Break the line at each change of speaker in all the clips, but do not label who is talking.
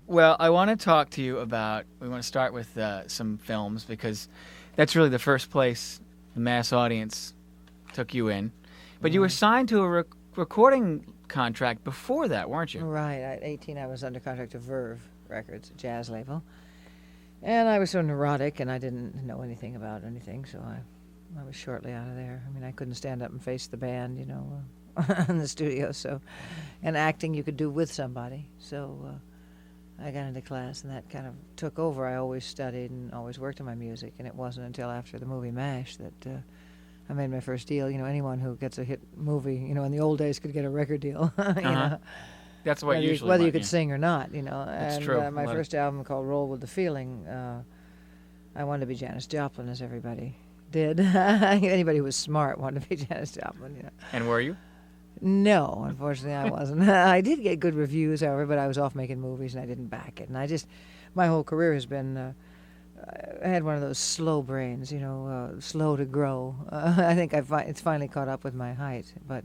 Well, I want to talk to you about. We want to start with some films because that's really the first place the mass audience took you in. But you were signed to a recording contract before that, weren't you?
Right. At 18, I was under contract to Verve Records, a jazz label. And I was so neurotic, and I didn't know anything about anything, so I was shortly out of there. I mean, I couldn't stand up and face the band, in the studio. So, and acting you could do with somebody. So I got into class, and that kind of took over. I always studied and always worked on my music, and it wasn't until after the movie MASH that I made my first deal. Anyone who gets a hit movie, in the old days could get a record deal.
That's what usually
whether
went,
you could
yeah.
sing or not,
That's
and
true.
my first album called Roll with the Feeling, I wanted to be Janis Joplin, as everybody did. Anybody who was smart wanted to be Janis Joplin,
And were you?
No, unfortunately I wasn't. I did get good reviews, however, but I was off making movies and I didn't back it. And my whole career has been, I had one of those slow brains, slow to grow. I think it's finally caught up with my height. But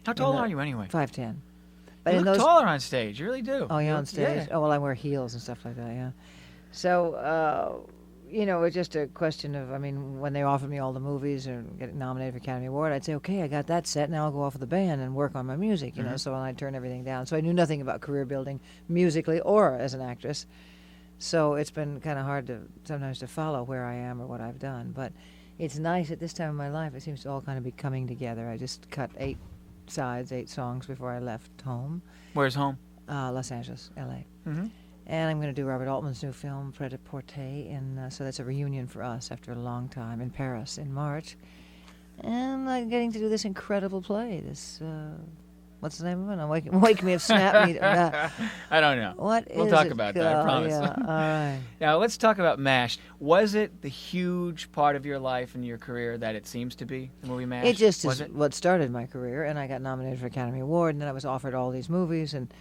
How tall are you anyway?
5'10".
But you look taller on stage. You really do.
Oh, yeah, on stage?
Yeah.
Oh, well, I wear heels and stuff like that, yeah. So, it's just a question of, when they offered me all the movies or getting nominated for Academy Award, I'd say, okay, I got that set, now I'll go off with the band and work on my music, so I'd turn everything down. So I knew nothing about career building musically or as an actress. So it's been kind of hard sometimes to follow where I am or what I've done. But it's nice at this time of my life, it seems to all kind of be coming together. I just cut 8 songs before I left home.
Where's home?
Los Angeles, L.A.
Mm-hmm.
And I'm going to do Robert Altman's new film, Pret-a-Porter, and so that's a reunion for us after a long time in Paris in March. And I'm getting to do this incredible play. This, what's the name of it? Wake Me If Snap Me.
I don't know. We'll talk about that, I promise.
Yeah, all right.
Now, let's talk about MASH. Was it the huge part of your life and your career that it seems to be, the movie MASH?
It just is what started my career, and I got nominated for Academy Award, and then I was offered all these movies, and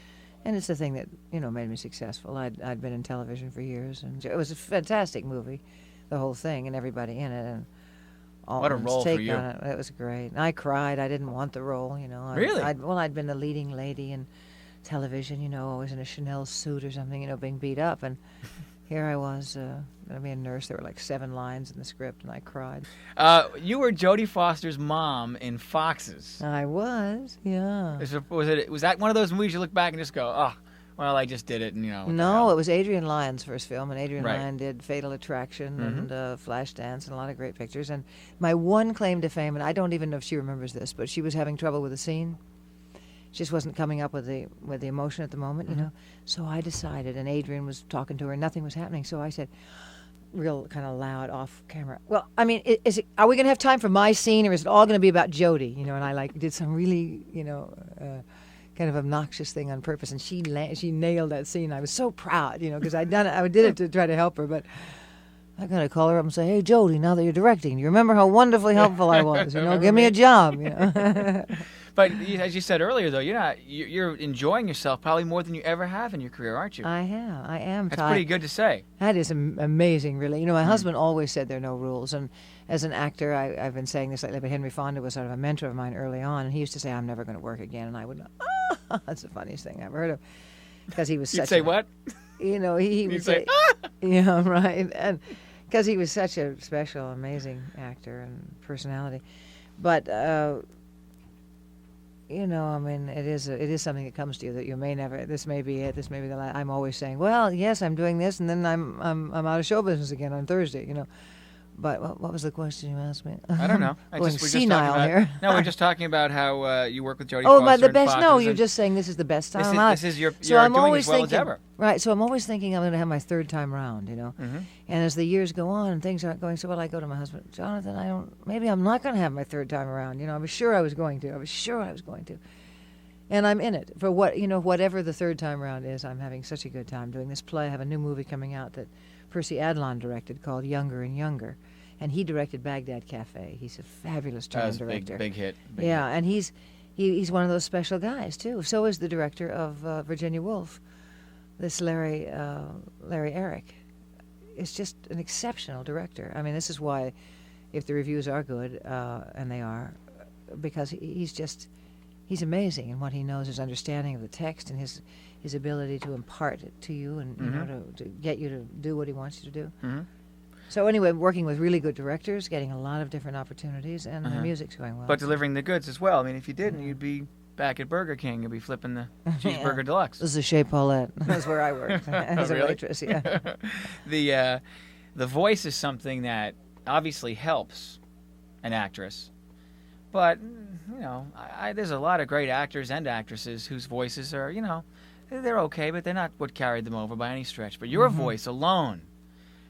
it's the thing that, made me successful. I'd been in television for years, and it was a fantastic movie, the whole thing, and everybody in it, and
what a role
take
for you.
on it. It was great. I cried. I didn't want the role,
Really?
I'd been the leading lady in television, always in a Chanel suit or something, being beat up, and here I was going to be a nurse. There were like 7 lines in the script, and I cried.
You were Jodie Foster's mom in Foxes.
I was, yeah.
Was that one of those movies you look back and just go, oh, well, I just did it, and
No, it was Adrian Lyon's first film, and Adrian
Right.
Lyon did Fatal Attraction and Flashdance and a lot of great pictures. And my one claim to fame, and I don't even know if she remembers this, but she was having trouble with the scene. She just wasn't coming up with the emotion at the moment, So I decided, and Adrian was talking to her, and nothing was happening. So I said, real kind of loud off camera, well, are we going to have time for my scene, or is it all going to be about Jodie? And I did some really, kind of obnoxious thing on purpose, and she nailed that scene. I was so proud, because I'd done it. I did it to try to help her, but I got to call her up and say, "Hey, Jodie, now that you're directing, you remember how wonderfully helpful I was? Give me a job."
But as you said earlier, though, you're enjoying yourself probably more than you ever have in your career, aren't you?
I am.
That's pretty good to say.
That is amazing, really. My husband always said there are no rules, and as an actor, I've been saying this lately, but Henry Fonda was sort of a mentor of mine early on, and he used to say, "I'm never going to work again," and I would, that's the funniest thing I've ever heard of, because he was such.
You'd say what?
He would say, yeah, right, and because he was such a special, amazing actor and personality, but. It is something that comes to you that you may never. This may be it. This may be the last. I'm always saying, well, yes, I'm doing this, and then I'm out of show business again on Thursday. But what was the question you asked me?
I don't know.
Going senile here.
No, we're just talking about how you work with Jodie
Oh,
Foster.
but the best.
Foxes
No, you're just saying this is the best time.
This is you're doing as well as ever.
Right. So I'm always thinking I'm going to have my 3rd time round. And as the years go on and things aren't going so well, I go to my husband, Jonathan. Maybe I'm not going to have my 3rd time around. I was sure I was going to. And I'm in it for whatever the 3rd time round is. I'm having such a good time doing this play. I have a new movie coming out that Percy Adlon directed called Younger and Younger. And he directed Baghdad Cafe. He's a fabulous German director.
Big hit.
Yeah, and he's one of those special guys too. So is the director of Virginia Woolf, this Larry Eric. Is just an exceptional director. This is why, if the reviews are good, and they are, because he's just he's amazing in what he knows, his understanding of the text, and his ability to impart it to you, and you know, to get you to do what he wants you to do.
Mm-hmm.
So anyway, working with really good directors, getting a lot of different opportunities, and the music's going well.
But delivering the goods as well. I mean, if you didn't, you'd be back at Burger King. You'd be flipping the cheeseburger deluxe.
This is Chez Paulette. That's where I worked as a waitress. Yeah.
The voice is something that obviously helps an actress, but you know, there's a lot of great actors and actresses whose voices are, you know, they're okay, but they're not what carried them over by any stretch. But your voice alone,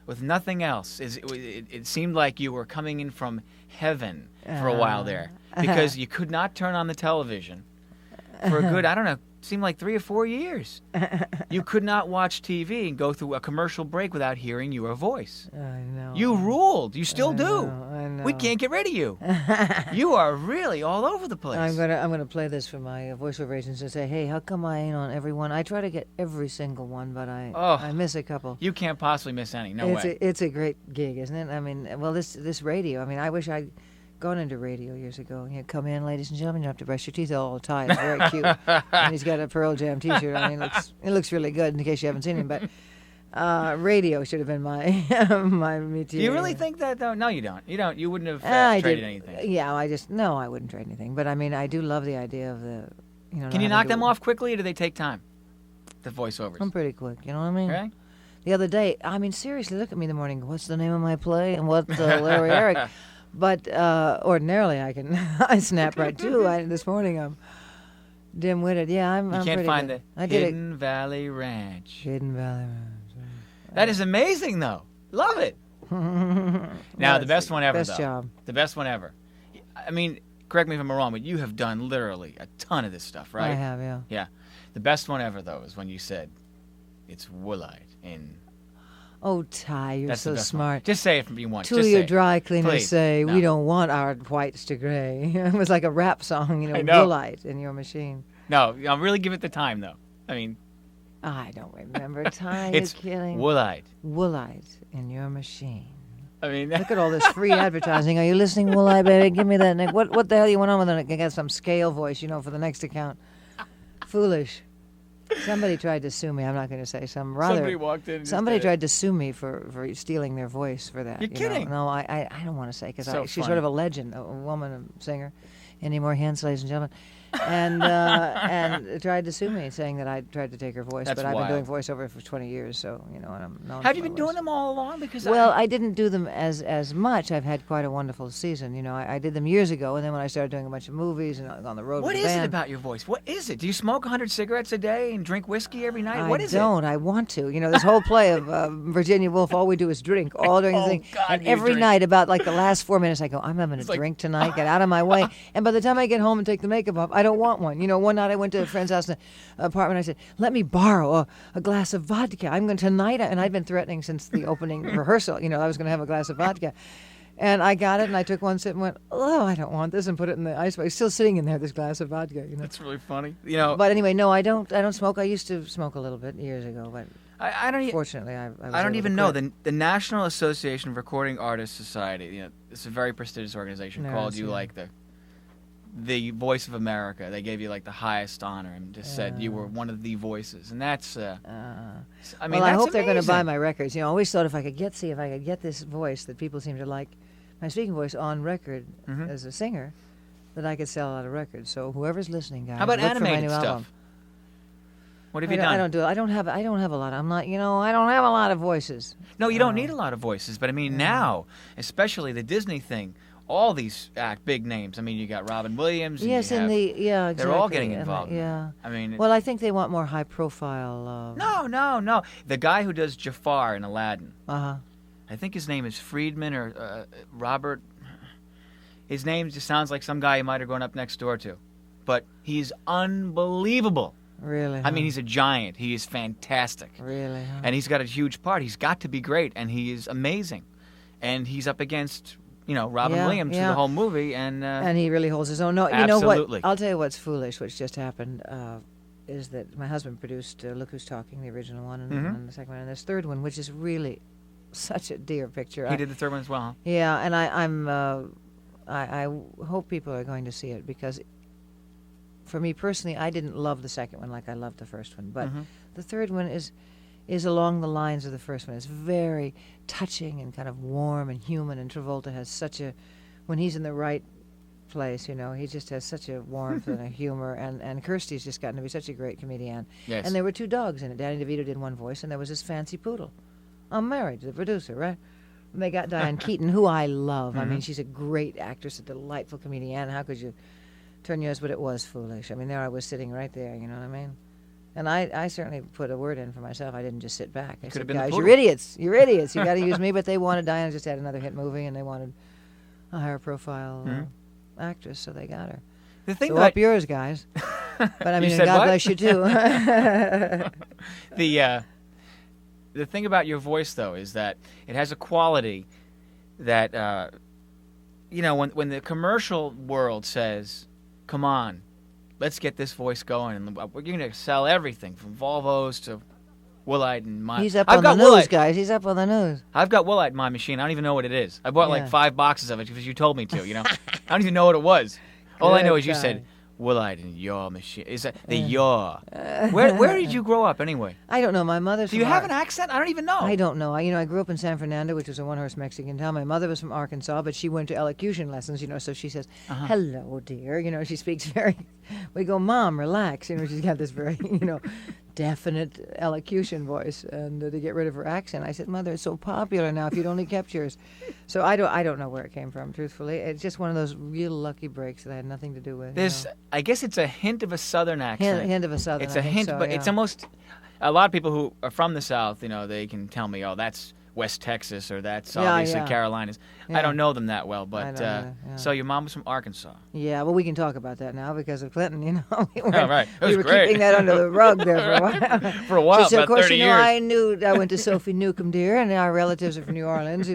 with nothing else, it seemed like you were coming in from heaven for a while there, because you could not turn on the television for a good, I don't know, seemed like 3 or 4 years. You could not watch TV and go through a commercial break without hearing your voice.
I know.
You ruled. You still do.
I know.
We can't get rid of you. You are really all over the place.
I'm gonna play this for my voiceover agents and say, hey, how come I ain't on every one? I try to get every single one, but I miss a couple.
You can't possibly miss any. No way.
It's a great gig, isn't it? I mean, well, this radio. I mean, I wish I'd gone into radio years ago. You come in, ladies and gentlemen, you have to brush your teeth all the time. It's very cute. And he's got a Pearl Jam T-shirt. I mean, it looks really good. In case you haven't seen him, but radio should have been my my métier.
Do you really think that though? No, you don't. You don't. You wouldn't have traded anything.
Yeah, I wouldn't trade anything. But I mean, I do love the idea of the, you know.
Can you knock them off quickly, or do they take time? The voiceovers.
I'm pretty quick. You know what I mean?
Right.
The other day, I mean, seriously, look at me in the morning. What's the name of my play? And what Larry Eric? But ordinarily, I snap right to. This morning, I'm dim-witted. Yeah, I'm
You can't
pretty
find
good.
the Hidden Valley Ranch.
Hidden Valley Ranch.
That is amazing, though. Love it. Now, the best one ever,
best
though.
job.
The best one ever. I mean, correct me if I'm wrong, but you have done literally a ton of this stuff, right?
I have, yeah.
Yeah. The best one ever, though, is when you said, it's Woolite in...
Oh, Ty, you're
That's the
so
best
smart.
One. Just say it if you want.
Two
Just
of your
say it.
dry cleaners
Please.
say,
No.
we don't want our whites to gray. It was like a rap song, you know,
I know.
Woolite in your machine.
No, I'll really give it the time, though. I mean...
I don't remember. Ty,
it's
you're kidding.
Woolite.
Woolite in your machine.
I mean...
Look at all this free advertising. Are you listening, Woolite, baby? Give me that. What the hell you went on with it? I got some scale voice, you know, for the next account. Foolish. Somebody tried to sue me. I'm not going to say some rather.
Somebody walked in. And
Somebody
just did
tried to sue me for stealing their voice for that.
You're
you
kidding.
Know? No, I don't want to say because
So
she's
funny.
sort of a legend, a woman, a singer. Any more hints, ladies and gentlemen? And tried to sue me, saying that I tried to take her voice.
That's
but I've
wild.
been doing voiceover for 20 years, so you know, and I'm known.
Have
for
you
my
been doing
voice.
them all along? Because
Well, I didn't do them as much. I've had quite a wonderful season. You know, I did them years ago, and then when I started doing a bunch of movies and on the road
What
with
is
the
it
band,
about your voice? What is it? Do you smoke 100 cigarettes a day and drink whiskey every night?
I
What is
don't. I want to. You know, this whole play of Virginia Woolf, all we do is drink all during the
Oh,
thing.
God,
And
you
every
drink.
night, about like the last 4 minutes, I go, I'm having a
It's like-
drink tonight. Get out of my way. And by the time I get home and take the makeup off, I don't want one. You know, one night I went to a friend's house in an apartment. I said, let me borrow a glass of vodka. I'm going tonight. And I'd been threatening since the opening rehearsal. You know, I was going to have a glass of vodka. And I got it, and I took one sip and went, oh, I don't want this, and put it in the icebox. It's still sitting in there, this glass of vodka, you know.
That's really funny. You know,
But anyway, no, I don't smoke. I used to smoke a little bit years ago, but
I don't.
fortunately, I was
I don't
able
even
to
know
quit.
the National Association of Recording Artists Society. You know, it's a very prestigious organization.
No,
Called
it's,
you
yeah.
like the Voice of America. They gave you like the highest honor and just said you were one of the voices. And that's. I mean,
well, I
that's
hope they're going to buy
amazing.
my records. You know, I always thought if I could get this voice that people seem to like, my speaking voice on record
Mhm.
as a singer, that I could sell a lot of records. So whoever's listening, guys,
How about
look for my
animated
new
stuff?
album.
What have you done?
I don't do it. I don't have a lot. I'm not. You know, I don't have a lot of voices.
No, you don't need a lot of voices, but I mean now, especially the Disney thing, all these big names. I mean, you got Robin Williams. And
Yes,
you have,
exactly.
they're all getting
And,
involved.
yeah.
I mean,
Well, I think they want more high profile.
no. The guy who does Jafar in Aladdin,
Uh-huh.
I think his name is Friedman or Robert. His name just sounds like some guy you might have grown up next door to, but he's unbelievable.
Really?
I mean, he's a giant. He is fantastic.
Really? Huh?
And he's got a huge part. He's got to be great, and he is amazing. And he's up against, Robin
Yeah,
Williams through
yeah.
the whole movie. And
he really holds his own. No, you know
Absolutely.
what? I'll tell you what's foolish, which just happened, is that my husband produced Look Who's Talking, the original one, and,
Mhm.
and the second one, and this third one, which is really such a dear picture.
he did the third one as well. Huh?
Yeah, and I hope people are going to see it because for me personally, I didn't love the second one like I loved the first one, but
Mm-hmm.
the third one is along the lines of the first one. It's very touching and kind of warm and human, and Travolta has such a, when he's in the right place, he just has such a warmth and a humor, and Kirsty's just gotten to be such a great comedian.
Yes.
And there were 2 dogs in it. Danny DeVito did one voice, and there was this fancy poodle. I'm married to the producer, right? And they got Diane Keaton, who I love. I mean, she's a great actress, a delightful comedian. How could you turn yours? But it was foolish. I mean, there I was sitting right there, you know what I mean? And I certainly put a word in for myself. I didn't just sit back. I said, guys, you're idiots. You're idiots. You got to use me. But they wanted, Diana just had another hit movie, and they wanted a higher profile actress, so they got her.
The thing
so up yours, guys. But I mean,
said
God
what?
bless you, too.
The thing about your voice, though, is that it has a quality that, when the commercial world says, come on, let's get this voice going, and we're going to sell everything from Volvos to Woolite and my...
He's up on the news, guys. He's up on the news.
I've got Woolite in my machine. I don't even know what it is. I bought like
Yeah.
5 boxes of it because you told me to, I don't even know what it was. All I know is you said, Woolite in your machine. Is that the your? Where did you grow up anyway?
I don't know. My mother's
Do you have an accent? I don't even know.
I don't know. I grew up in San Fernando, which was a one-horse Mexican town. My mother was from Arkansas, but she went to elocution lessons, so she says, hello, dear. She speaks very... We go, Mom, relax. She's got this very, definite elocution voice, and to get rid of her accent. I said, Mother, it's so popular now. If you'd only kept yours. So I don't know where it came from, truthfully. It's just one of those real lucky breaks that I had nothing to do with.
I guess it's a hint of a Southern accent.
Hint of a Southern.
It's a hint,
so,
but
yeah.
it's almost... A lot of people who are from the South, they can tell me, oh, that's West Texas, or that's obviously Carolinas.
Yeah.
I don't know them that well, but...
So
your mom was from Arkansas.
Yeah, well, we can talk about that now because of Clinton,
We were
great. Keeping that under the rug there for a while.
For a while,
she said,
about 30 years.
I went to Sophie Newcomb, dear, and our relatives are from New Orleans,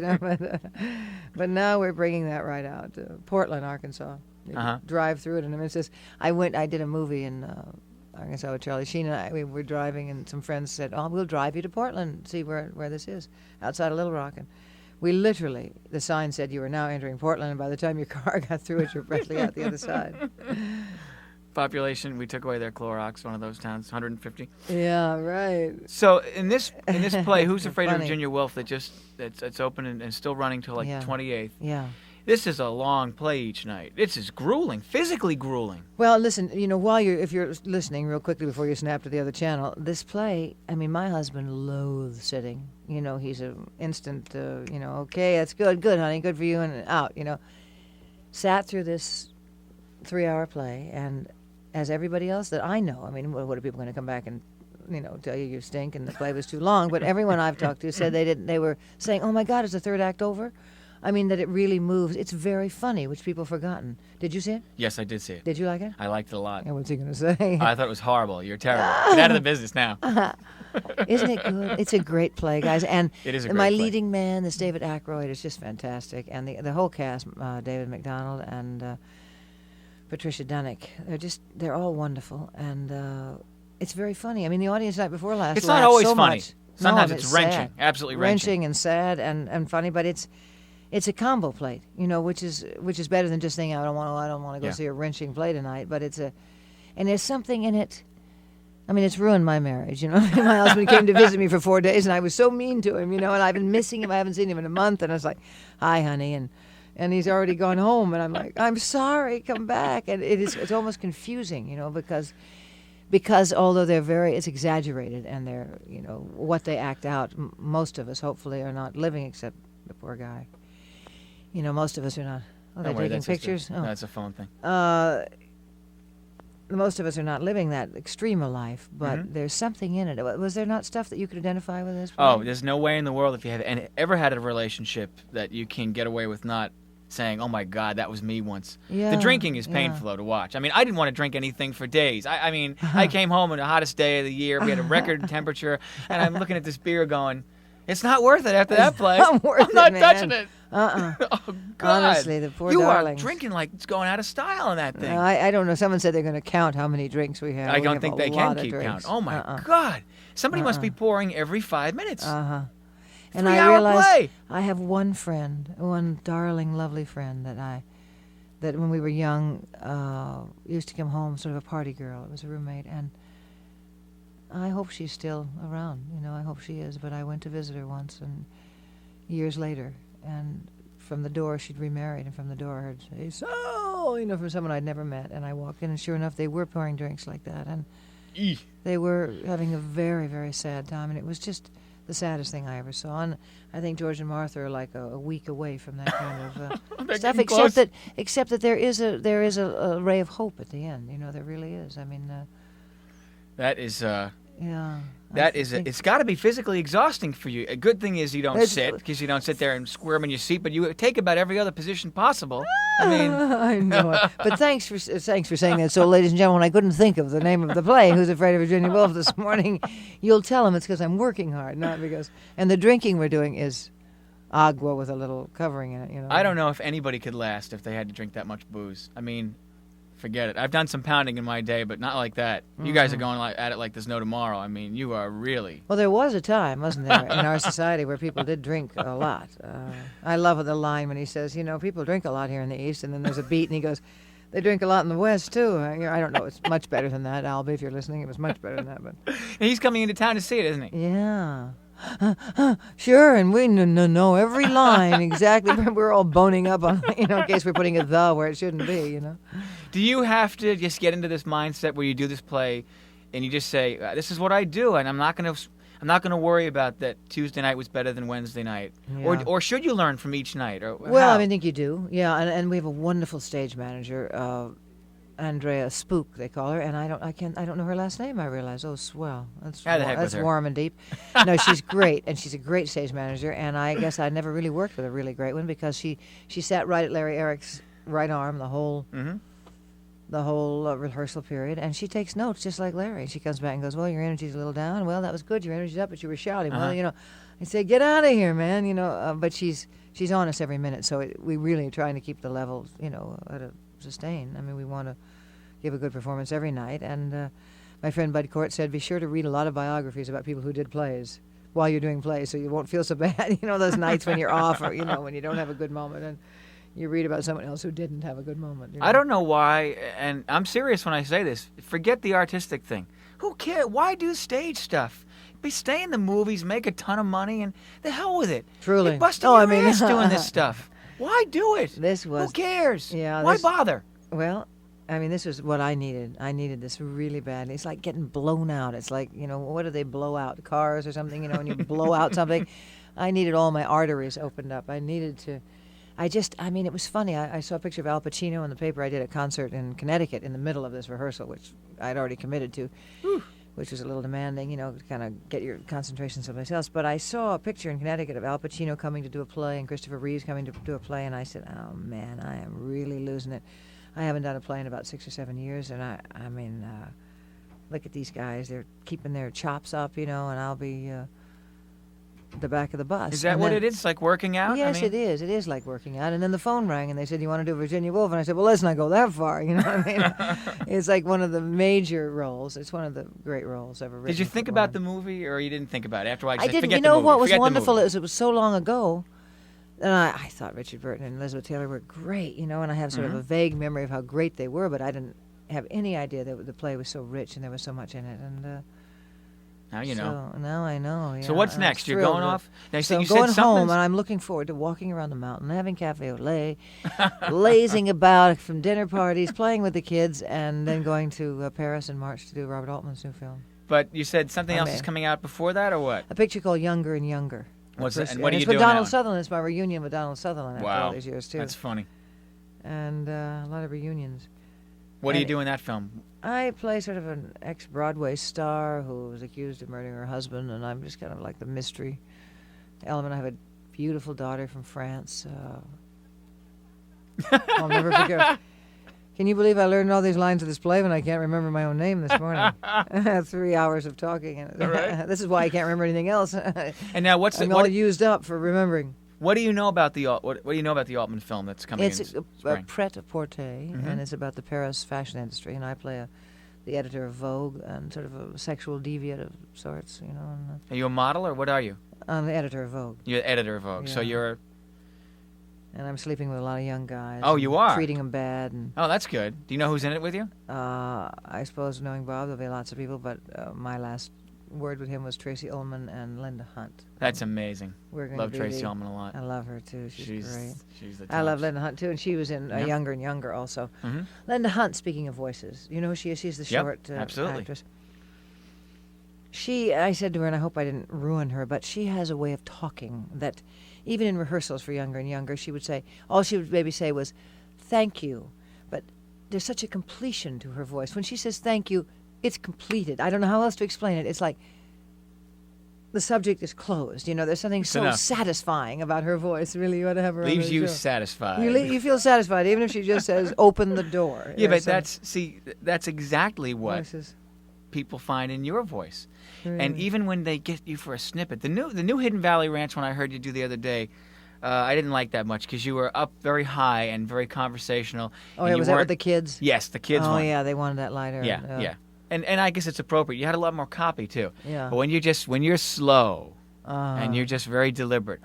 but now we're bringing that right out. Portland, Arkansas. You drive through it, and it says, I did a movie in Arkansas with Charlie Sheen, and we were driving, and some friends said, oh, we'll drive you to Portland, see where this is, outside of Little Rock. And we literally, the sign said you were now entering Portland, and by the time your car got through it, you're practically out the other side.
Population, we took away their Clorox, one of those towns, 150.
Yeah, right.
So in this play, Who's Afraid of
Funny.
Virginia Woolf, it's open and still running till like the 28th.
Yeah.
This is a long play each night. This is grueling, physically grueling.
Well, listen, if you're listening real quickly before you snap to the other channel, this play, my husband loathes sitting. He's an instant, okay, that's good, honey, good for you, and out, Sat through this 3-hour play, and as everybody else that I know, what are people going to come back and, tell you stink and the play was too long? But everyone I've talked to said they were saying, oh my God, is the third act over? That it really moves. It's very funny, which people have forgotten. Did you see it?
Yes, I did see it.
Did you like it?
I liked it a lot.
And what's he going to say?
I thought it was horrible. You're terrible. Get out of the business now.
Isn't it good? It's a great play, guys. And
it is a great
my
play.
leading man, this David Aykroyd, is just fantastic. And the whole cast, David McDonald and Patricia Dunnick, they're all wonderful. And it's very funny. The audience night before last
It's not always
so
funny.
Much.
Sometimes
No,
it's wrenching.
sad.
Absolutely wrenching.
And sad and funny, but it's a combo plate, which is better than just saying I don't want to go see a wrenching play tonight. But and there's something in it. It's ruined my marriage. My husband came to visit me for 4 days, and I was so mean to him, and I've been missing him. I haven't seen him in a month, and I was like, "Hi, honey," and he's already gone home, and I'm like, "I'm sorry, come back." And it's almost confusing, because although it's exaggerated, and they're what they act out. Most of us, hopefully, are not living, except the poor guy. Most of us are not. Oh, they're taking pictures?
No, it's a phone thing.
Most of us are not living that extreme a life, but there's something in it. Was there not stuff that you could identify with this?
Oh, there's no way in the world if you have ever had a relationship that you can get away with not saying, oh my God, that was me once.
Yeah,
the drinking is painful though, to watch. I didn't want to drink anything for days. I came home on the hottest day of the year. We had a record temperature, and I'm looking at this beer going, it's not worth it after that play.
I'm
not touching it.
Oh,
God.
Honestly, the poor
you
darlings.
are drinking like it's going out of style in that thing.
I don't know. Someone said they're going to count how many drinks we have.
I don't think they can keep count. Oh, my God. Somebody must be pouring every 5 minutes.
And
3-hour
I realized
play.
I have one friend, one darling, lovely friend that that when we were young, used to come home, sort of a party girl. It was a roommate, and I hope she's still around. I hope she is. But I went to visit her once, and years later, and from the door she'd remarried, and from the door I heard say, "So," from someone I'd never met. And I walked in, and sure enough, they were pouring drinks like that, and they were having a very, very sad time, and it was just the saddest thing I ever saw. And I think George and Martha are like a week away from that kind of stuff. Except that there is a ray of hope at the end. There really is. I mean,
that is.
Yeah.
It's got to be physically exhausting for you. A good thing is you don't sit, because you don't sit there and squirm in your seat, but you take about every other position possible. I mean,
I know it. But thanks for saying that. So, ladies and gentlemen, I couldn't think of the name of the play, Who's Afraid of Virginia Woolf, this morning. You'll tell them it's because I'm working hard, not because. And the drinking we're doing is agua with a little covering in it.
I don't know if anybody could last if they had to drink that much booze. I mean, forget it. I've done some pounding in my day, but not like that. You guys are going at it like there's no tomorrow. I mean, you are really...
Well, there was a time, wasn't there, in our society where people did drink a lot. I love the line when he says, people drink a lot here in the East, and then there's a beat, and he goes, they drink a lot in the West, too. I don't know. It's much better than that, Albie, if you're listening. It was much better than that. But
and he's coming into town to see it, isn't he?
Yeah. Sure, and we know every line exactly. We're all boning up on, in case we're putting a "the" where it shouldn't be.
Do you have to just get into this mindset where you do this play, and you just say, "This is what I do," and I'm not gonna worry about that Tuesday night was better than Wednesday night, or should you learn from each night? Or
well,
how?
I think you do. Yeah, and we have a wonderful stage manager. Andrea Spook, they call her, and I don't know her last name. I realize. Oh, swell. That's warm and deep. No, she's great, and she's a great stage manager. And I guess I never really worked with a really great one because she sat right at Larry Eric's right arm the whole rehearsal period, and she takes notes just like Larry. She comes back and goes, "Well, your energy's a little down. Well, that was good. Your energy's up, but you were shouting. Well, I say, get out of here, man. But she's on us every minute, so we really are trying to keep the level, at a sustain. I mean, we want to give a good performance every night. And my friend Bud Cort said, be sure to read a lot of biographies about people who did plays while you're doing plays, so you won't feel so bad. Those nights when you're off, or when you don't have a good moment, and you read about someone else who didn't have a good moment.
I don't know why, and I'm serious when I say this. Forget the artistic thing. Who cares? Why do stage stuff? Stay in the movies, make a ton of money, and the hell with it.
Truly.
You're busting your ass doing this stuff. Why do it? Who cares?
Yeah.
Why bother?
Well, I mean, this was what I needed. I needed this really badly. It's like getting blown out. It's like, what do they blow out? Cars or something, when you blow out something. I needed all my arteries opened up. I needed to... it was funny. I saw a picture of Al Pacino in the paper. I did a concert in Connecticut in the middle of this rehearsal, which I'd already committed to, which was a little demanding, to kind of get your concentration someplace else. But I saw a picture in Connecticut of Al Pacino coming to do a play and Christopher Reeves coming to do a play, and I said, oh, man, I am really losing it. I haven't done a play in about 6 or 7 years, and I mean, look at these guys. They're keeping their chops up, and I'll be... the back of the bus.
Is that what it is? It's like working out?
Yes, it is. It is like working out. And then the phone rang, and they said, you want to do Virginia Woolf? And I said, well, let's not go that far. You know what I mean? It's like one of the major roles. It's one of the great roles ever written.
Did you think about the movie, or you didn't think about it? After I
didn't.
Forget
you know
the movie.
what was
Forget
wonderful is it was so long ago, and I thought Richard Burton and Elizabeth Taylor were great, and I have sort of a vague memory of how great they were, but I didn't have any idea that the play was so rich and there was so much in it. And
now you know.
So now I know. Yeah.
So what's next? You're going off? Now,
so I'm
you
going
said
home, and I'm looking forward to walking around the mountain, having cafe au lait, lazing about from dinner parties, playing with the kids, and then going to Paris in March to do Robert Altman's new film.
But you said something else is coming out before that, or what?
A picture called Younger and Younger.
What's that? And what are you
doing?
It's
with Donald
now?
Sutherland. It's my reunion with Donald Sutherland after all these years too.
That's funny.
And a lot of reunions.
What do you do in that film?
I play sort of an ex-Broadway star who was accused of murdering her husband, and I'm just kind of like the mystery element. I have a beautiful daughter from France. I'll never forget. Can you believe I learned all these lines of this play when I can't remember my own name this morning? 3 hours of talking.
Right.
This is why I can't remember anything else.
And now
I'm all used up for remembering.
What do you know about the Altman film that's coming in
spring? It's a pret-a-porter, and it's about the Paris fashion industry, and I play the editor of Vogue and sort of a sexual deviant of sorts,
Are you a model, or what are you?
I'm the editor of Vogue.
You're the editor of Vogue, so you're
And I'm sleeping with a lot of young guys.
Oh, you are?
Treating them bad. And
Oh, that's good. Do you know who's in it with you?
I suppose, knowing Bob, there'll be lots of people, but my last word with him was Tracy Ullman and Linda Hunt.
That's amazing.
We're going
Love
to
Tracy Ullman a lot.
I love her, too. She's great.
She's the
I love
tops.
Linda Hunt, too, and she was in Younger and Younger also.
Mhm.
Linda Hunt, speaking of voices, you know who she is? She's the short
absolutely.
actress. I said to her, and I hope I didn't ruin her, but she has a way of talking that even in rehearsals for Younger and Younger, she would say, all she would maybe say was, thank you. But there's such a completion to her voice. When she says thank you, it's completed. I don't know how else to explain it. It's like the subject is closed. You know, there's something so
enough.
satisfying about her voice. Really, you ought to have her on
Leaves
the
you
show.
satisfied.
You feel satisfied, even if she just says, open the door.
Yeah, but
There's
that's exactly
some
what
voices.
people find in your voice. And
Really.
even when they get you for a snippet, the new Hidden Valley Ranch one I heard you do the other day, I didn't like that much because you were up very high and very conversational.
Oh,
and
yeah,
you
was that with
weren't-
the kids?
Yes, the kids
Oh,
one.
yeah, they wanted that lighter.
Yeah. And I guess it's appropriate. You had a lot more copy too.
Yeah.
But when you're slow and
Uh,
you're just very deliberate,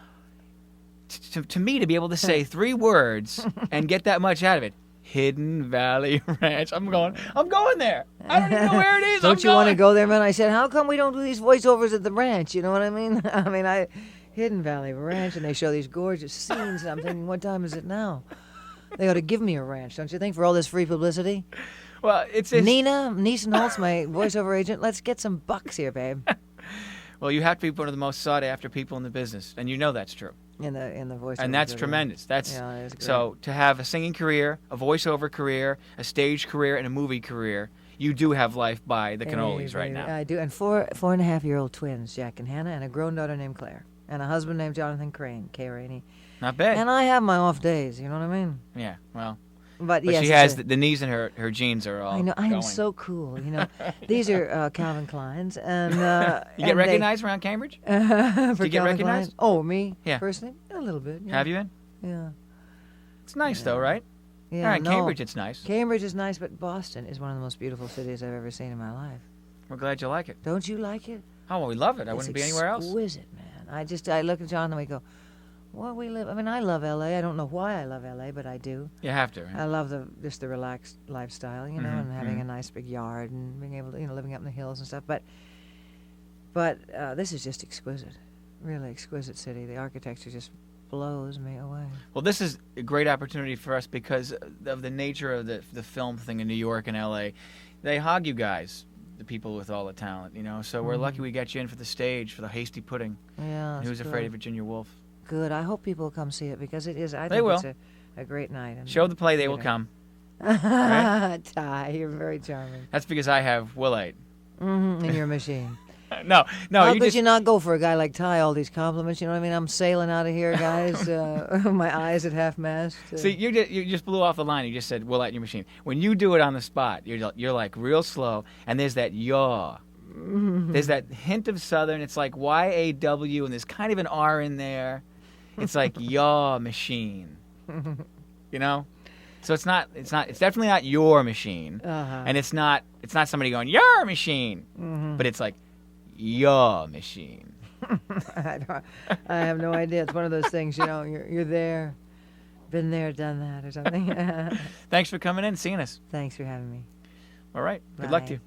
to me to be able to say 3 words and get that much out of it. Hidden Valley Ranch. I'm going there. I don't even know where it is.
Don't you want to go there, man? I said, how come we don't do these voiceovers at the ranch? You know what I mean? Hidden Valley Ranch, and they show these gorgeous scenes, and I'm thinking, what time is it now? They ought to give me a ranch, don't you think, for all this free publicity?
Well, it's
Nina Neeson-Holtz, my voiceover agent, let's get some bucks here, babe,
well, you have to be one of the most sought after people in the business, and you know that's true.
in the voiceover.
And that's
video.
tremendous. That's
Yeah, it is great.
so to have a singing career, a voiceover career, a stage career, and a movie career. You do have life by the cannolis
Hey,
right
baby,
now.
I do, and 4.5-year-old twins, Jack and Hannah, and a grown daughter named Claire, and a husband named Jonathan Crane, K. Rainey.
Not bad.
And I have my off days, you know what I mean?
Yeah. Well,
But
but
yes,
she
it's
has
a-
the knees in her jeans are all.
I know. I am
going.
so cool. You know, these are Calvin Klein's, and
You get recognized around Cambridge?
For
you get
Calvin
recognized?
Klein? Oh, me?
Yeah.
Personally, a little bit. Yeah.
Have you been?
Yeah.
It's nice though, right?
Yeah.
All right,
no.
Cambridge, it's nice.
Cambridge is nice, but Boston is one of the most beautiful cities I've ever seen in my life.
We're glad you like it.
Don't you like it?
Oh, well, we love it. I
It's
wouldn't be anywhere else.
Exquisite, man. I look at John and we go, well, we live. I mean, I love L.A. I don't know why I love L.A., but I do.
You have to. Right?
I love the relaxed lifestyle, you know,
Mhm,
and having
mhm.
a nice big yard and being able to, living up in the hills and stuff. But this is just exquisite, really exquisite city. The architecture just blows me away.
Well, this is a great opportunity for us because of the nature of the film thing in New York and L.A. They hog you guys, the people with all the talent, you know. So we're lucky we got you in for the stage for the Hasty Pudding.
Yeah.
Who's Afraid of Virginia Woolf?
Good. I hope people will come see it because it is. I
They
think
will.
it's a great night. in
Show the play, they will
theater.
come. Right?
Ty, you're very charming.
That's because I have Willite.
In your machine.
No,
How
you
could
just
you not go for a guy like Ty? All these compliments, you know what I mean? I'm sailing out of here, guys. My eyes at half mast.
see you just blew off the line. You just said Willite in your machine. When you do it on the spot, you're like real slow, and there's that yaw. There's that hint of Southern. It's like YAW, and there's kind of an R in there. It's like yaw machine. You know, so it's definitely not your machine, and it's not somebody going your machine, but it's like your machine.
I have no idea. It's one of those things, you know. You're there, been there, done that, or something.
Thanks for coming in and seeing us.
Thanks for having me.
All right, good luck to
Bye.
you.